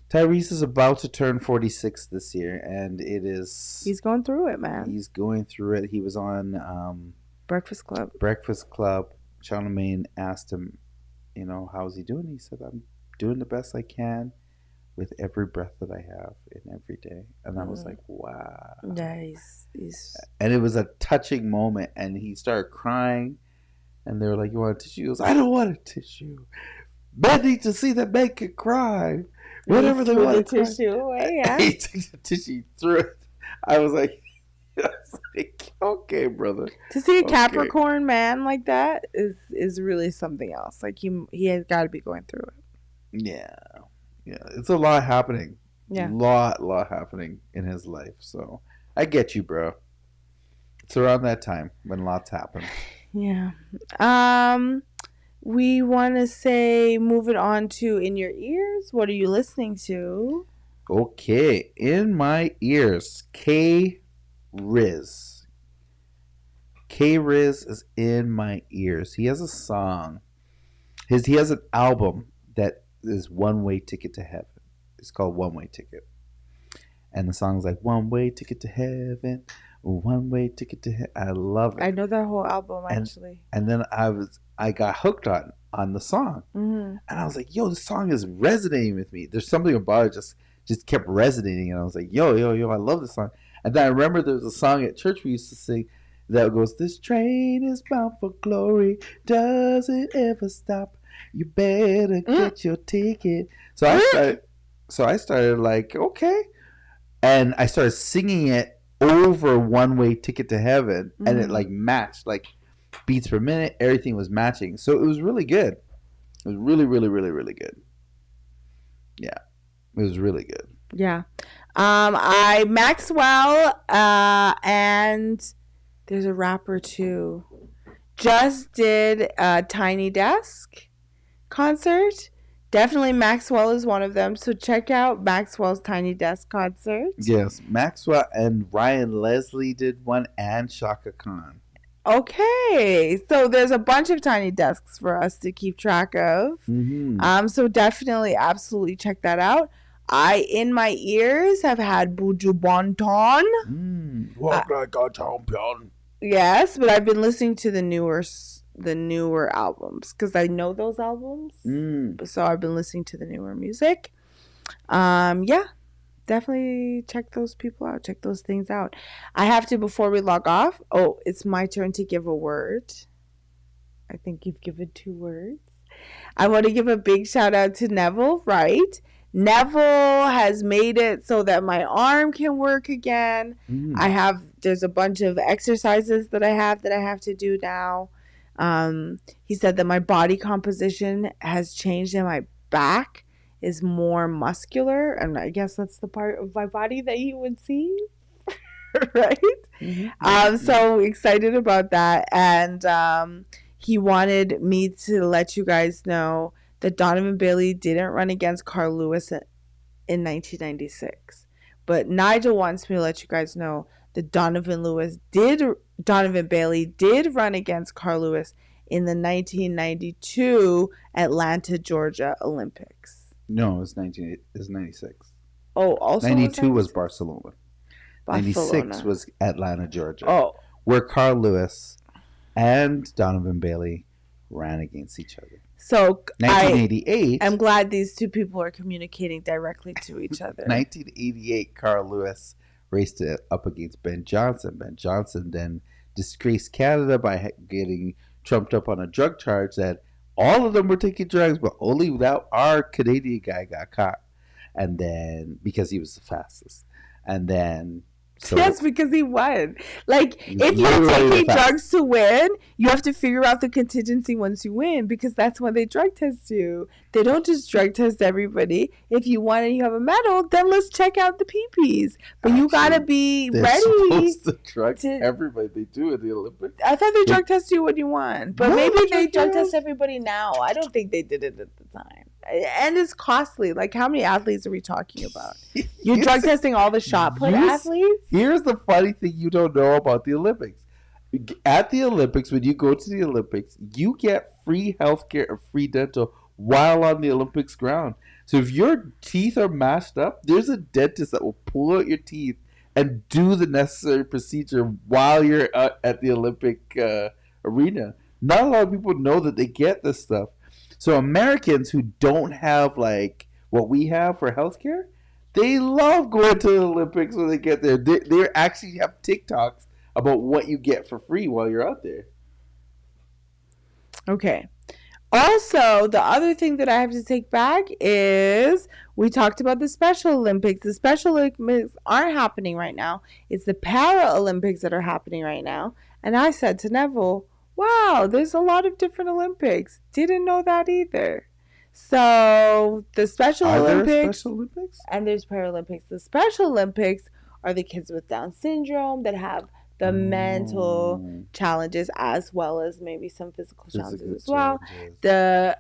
Tyrese is about to turn 46 this year, and he's going through it, man. He's going through it. He was on Breakfast Club. Charlemagne asked him, how's he doing? He said, I'm doing the best I can with every breath that I have in every day. And I was like, wow. Yeah, he's... And it was a touching moment, and he started crying, and they were like, you want a tissue? He goes, I don't want a tissue. Men need to see that men can cry. Whatever they want to tissue away, yeah. He took the tissue, threw it. I was like, okay, brother. To see a Capricorn man like that is really something else. Like he has got to be going through it. Yeah, it's a lot happening. Yeah, lot happening in his life. So I get you, bro. It's around that time when lots happen. Yeah. We want to say, move it on to In Your Ears. What are you listening to? Okay, In My Ears, K-Riz. K-Riz is in my ears. He has a song. He has an album that is One Way Ticket to Heaven. It's called One Way Ticket. And the song's like, One Way Ticket to Heaven, One Way Ticket to Heaven. I love it. I know that whole album, actually. And then I got hooked on the song. Mm-hmm. And I was like, yo, this song is resonating with me. There's something about it just kept resonating. And I was like, yo, I love this song. And then I remember there was a song at church we used to sing that goes, this train is bound for glory, doesn't ever stop. You better get your ticket. So I started like, okay. And I started singing it over One Way Ticket to Heaven. Mm-hmm. And it like matched, like beats per minute. Everything was matching. So it was really good. It was really, really, really, really good. Yeah. It was really good. Yeah. Maxwell, and there's a rapper too, just did a Tiny Desk concert. Definitely Maxwell is one of them. So check out Maxwell's Tiny Desk concert. Yes. Maxwell and Ryan Leslie did one, and Shaka Khan. Okay. So there's a bunch of Tiny Desks for us to keep track of. Mm-hmm. So definitely, absolutely check that out. In my ears, have had Buju Banton. Walk like a champion. Yes, but I've been listening to the newer albums because I know those albums. So I've been listening to the newer music. Yeah, definitely check those people out. Check those things out. I have to, before we log off. Oh, it's my turn to give a word. I think you've given 2 words. I want to give a big shout out to Neville, right? Neville has made it so that my arm can work again. There's a bunch of exercises that I have to do now. He said that my body composition has changed and my back is more muscular. And I guess that's the part of my body that you would see. Right? Mm-hmm. So excited about that. And he wanted me to let you guys know that Donovan Bailey didn't run against Carl Lewis in 1996. But Nigel wants me to let you guys know that Donovan Bailey did run against Carl Lewis in the 1992 Atlanta, Georgia Olympics. No, it was 96. Oh, also 92 was Barcelona. 96 was Atlanta, Georgia. Oh. Where Carl Lewis and Donovan Bailey ran against each other. So 1988. I'm glad these two people are communicating directly to each other. 1988, Carl Lewis raced it up against Ben Johnson. Ben Johnson then disgraced Canada by getting trumped up on a drug charge that all of them were taking drugs, but only that our Canadian guy got caught. And then, because he was the fastest. And then... So, yes, because he won. Like, if you're taking drugs to win, you have to figure out the contingency once you win, because that's when they drug test you. They don't just drug test everybody. If you won and you have a medal, then let's check out the PPs. But you gotta be ready. Supposed to drug everybody. They do at the Olympics. I thought they drug test you when you won, but maybe they drug test everybody now. I don't think they did it at the time. And it's costly. Like, how many athletes are we talking about? You're drug testing all the shot put athletes? Here's the funny thing you don't know about the Olympics. At the Olympics, when you go to the Olympics, you get free healthcare or free dental while on the Olympics ground. So if your teeth are mashed up, there's a dentist that will pull out your teeth and do the necessary procedure while you're at the Olympic arena. Not a lot of people know that they get this stuff. So Americans who don't have like what we have for healthcare, they love going to the Olympics when they get there. They actually have TikToks about what you get for free while you're out there. Okay. Also, the other thing that I have to take back is we talked about the Special Olympics. The Special Olympics aren't happening right now. It's the Paralympics that are happening right now. And I said to Neville, wow, there's a lot of different Olympics. Didn't know that either. So the Special Olympics, Special Olympics and there's Paralympics. The Special Olympics are the kids with Down syndrome that have the mental challenges as well as maybe some physical challenges as well. The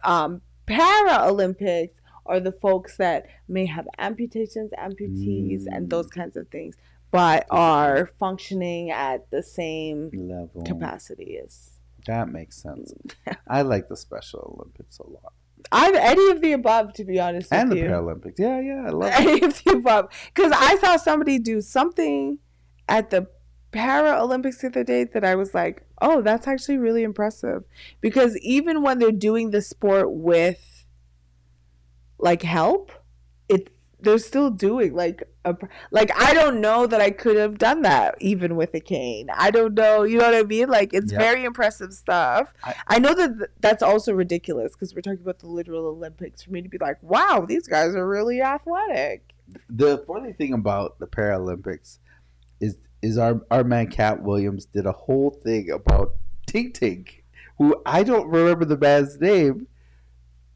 Paralympics are the folks that may have amputations, amputees, and those kinds of things, but are functioning at the same level capacity as. That makes sense. I like the Special Olympics a lot. I'm any of the above, to be honest with you. And the Paralympics. Yeah, I love any of the above. Because I saw somebody do something at the Paralympics the other day that I was like, oh, that's actually really impressive. Because even when they're doing the sport with like help, they're still doing like I don't know that I could have done that even with a cane. I don't know, you know what I mean? Like it's very impressive stuff. I know that that's also ridiculous because we're talking about the literal Olympics for me to be like, wow, these guys are really athletic. The funny thing about the Paralympics is our man Cat Williams did a whole thing about Tink Tink, who I don't remember the man's name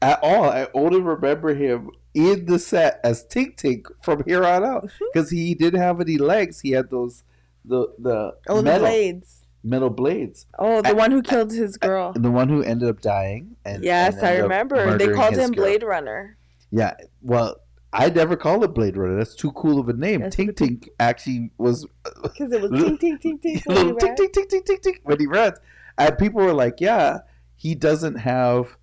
at all. I only remember him in the set as Tink Tink from here on out because he didn't have any legs. He had those the blades, metal blades. Oh, the one who killed his girl, the one who ended up dying. Yes, I remember. They called him Blade Runner. Yeah, well, I never called it Blade Runner. That's too cool of a name. Tink Tink actually was because it was Tink Tink Tink Tink when he ran. Tink Tink Tink Tink Tink Tink when he runs. And people were like, "Yeah, he doesn't have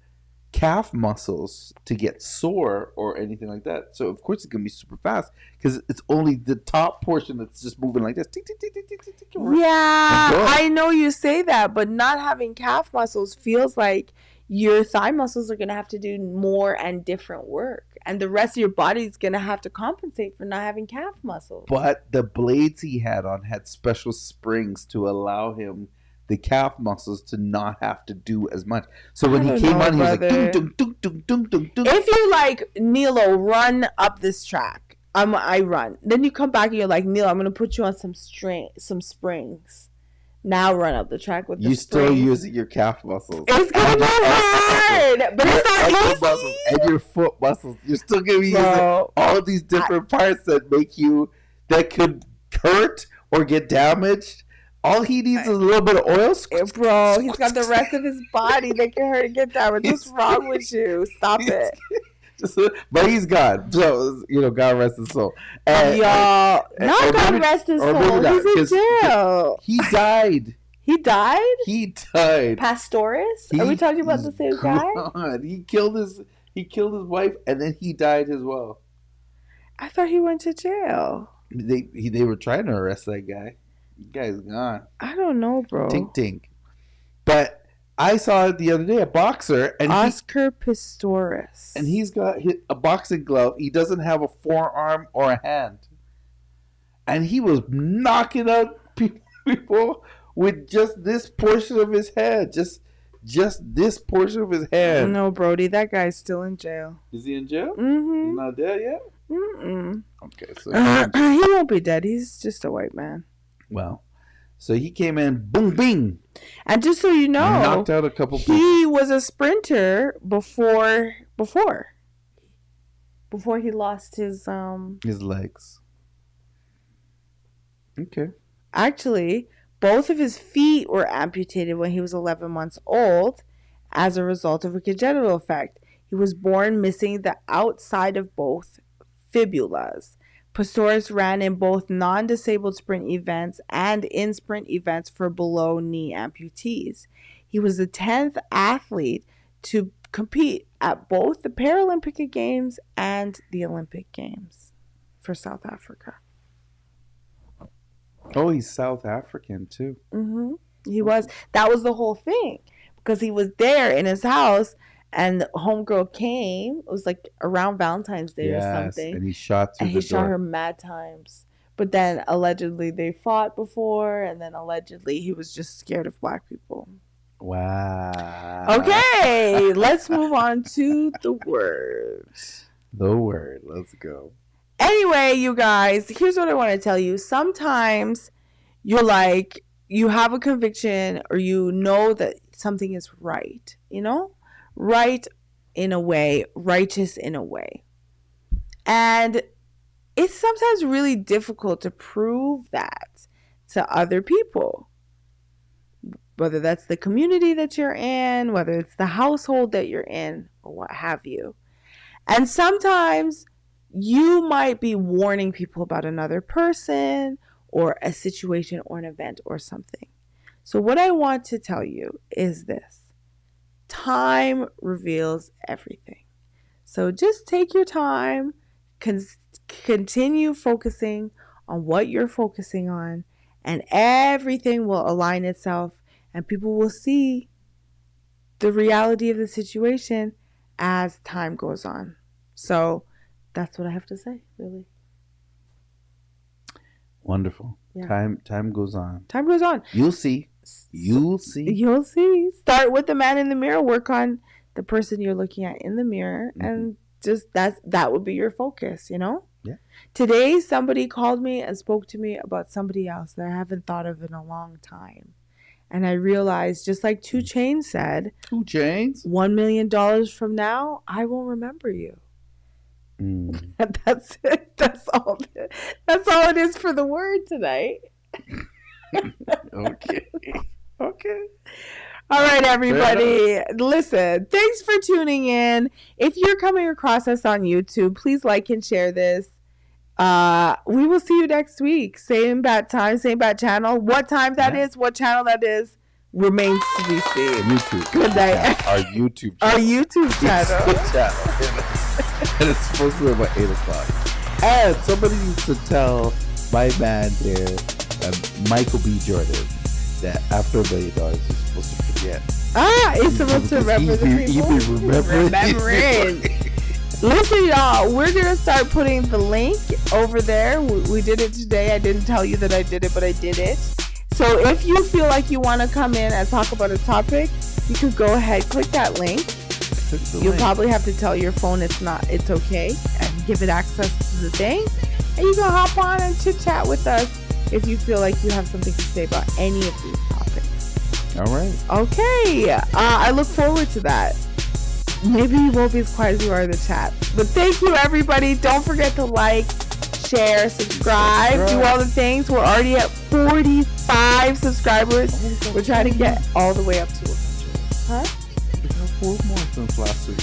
calf muscles to get sore or anything like that. So of course it's gonna be super fast because it's only the top portion that's just moving like this." Tink, tink, tink, tink, tink, tink, yeah, I know you say that, but not having calf muscles feels like your thigh muscles are gonna have to do more and different work. And the rest of your body is going to have to compensate for not having calf muscles. But the blades he had on had special springs to allow him, the calf muscles, to not have to do as much. So when he came on, he was like, dun, dun, dun, dun, dun, dun, dun. If you like, Nilo, run up this track. I run. Then you come back and you're like, Neil, I'm going to put you on some springs. Now run up the track with the You springs. still using your calf muscles. It's going to be hard, but it's not easy. Muscles and your foot muscles. You're still going to be using all of these different parts that could hurt or get damaged. All he needs is a little bit of oil. Bro, he's got the rest of his body that can hurt and get damaged. What's wrong with you? Stop it. But he's gone. So, God rest his soul. Y'all, not God rest his soul. He's in jail. He died. He died? He died. Pastoris? Are we talking about the same guy? He killed his wife and then he died as well. I thought he went to jail. They were trying to arrest that guy. The guy's gone. I don't know, bro. Tink tink. But I saw it the other day, a boxer. And Oscar Pistorius. And he's got a boxing glove. He doesn't have a forearm or a hand. And he was knocking out people with just this portion of his head. Just this portion of his head. No, Brody, that guy's still in jail. Is he in jail? Mm-hmm. He's not dead yet? Mm-mm. Okay, so he won't be dead. He's just a white man. Well, so he came in, boom, bing. And just so you know, knocked out a couple people. He was a sprinter before he lost his legs. Okay. Actually, both of his feet were amputated when he was 11 months old as a result of a congenital effect. He was born missing the outside of both fibulas. Pistorius ran in both non-disabled sprint events and in sprint events for below-knee amputees. He was the 10th athlete to compete at both the Paralympic Games and the Olympic Games for South Africa. Oh, he's South African too. Mm-hmm. He was. That was the whole thing, because he was there in his house, and the homegirl came. It was like around Valentine's Day or something, and he shot through and the he shot door. her mad times. But then allegedly they fought before, and then allegedly he was just scared of black people. Wow. Okay, let's move on to the word. The word. Let's go. Anyway, you guys, here's what I want to tell you. Sometimes you're like, you have a conviction, or you know that something is right, you know? Right in a way, righteous in a way. And it's sometimes really difficult to prove that to other people. Whether that's the community that you're in, whether it's the household that you're in, or what have you. And sometimes you might be warning people about another person or a situation or an event or something. So what I want to tell you is this. Time reveals everything. So just take your time, continue focusing on what you're focusing on, and everything will align itself, and people will see the reality of the situation as time goes on. So that's what I have to say, really. Wonderful. Yeah. Time goes on. Time goes on. You'll see. You'll see. You'll see. Start with the man in the mirror. Work on the person you're looking at in the mirror, and just that would be your focus, you know? Yeah. Today, somebody called me and spoke to me about somebody else that I haven't thought of in a long time. And I realized, just like 2 Chainz said, 2 Chainz? $1 million from now, I will remember you. Mm. That's it. That's all it is for the word tonight. Okay. Okay. All right, everybody. Listen, thanks for tuning in. If you're coming across us on YouTube, please like and share this. We will see you next week. Same bat time, same bat channel. What time that is, what channel that is, remains to be seen. YouTube. Good night. Our YouTube channel. Our YouTube channel. And it's supposed to be about 8 o'clock. And somebody needs to tell my man there, Michael B. Jordan, that after $1 million, he's supposed to forget. He's supposed to remember the people. He be remembering. Listen, y'all, we're going to start putting the link over there. We did it today. I didn't tell you that I did it, but I did it. So if you feel like you want to come in and talk about a topic, you could go ahead, click that link. You'll probably have to tell your phone it's okay, and give it access to the thing. And you can hop on and chit chat with us if you feel like you have something to say about any of these topics. All right. Okay. I look forward to that. Maybe you won't be as quiet as you are in the chat. But thank you, everybody. Don't forget to like, share, subscribe, do all the things. We're already at 45 subscribers. We're trying to get all the way up to 100. Huh? We got 4 more since last week.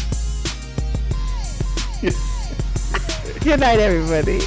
Good night, everybody.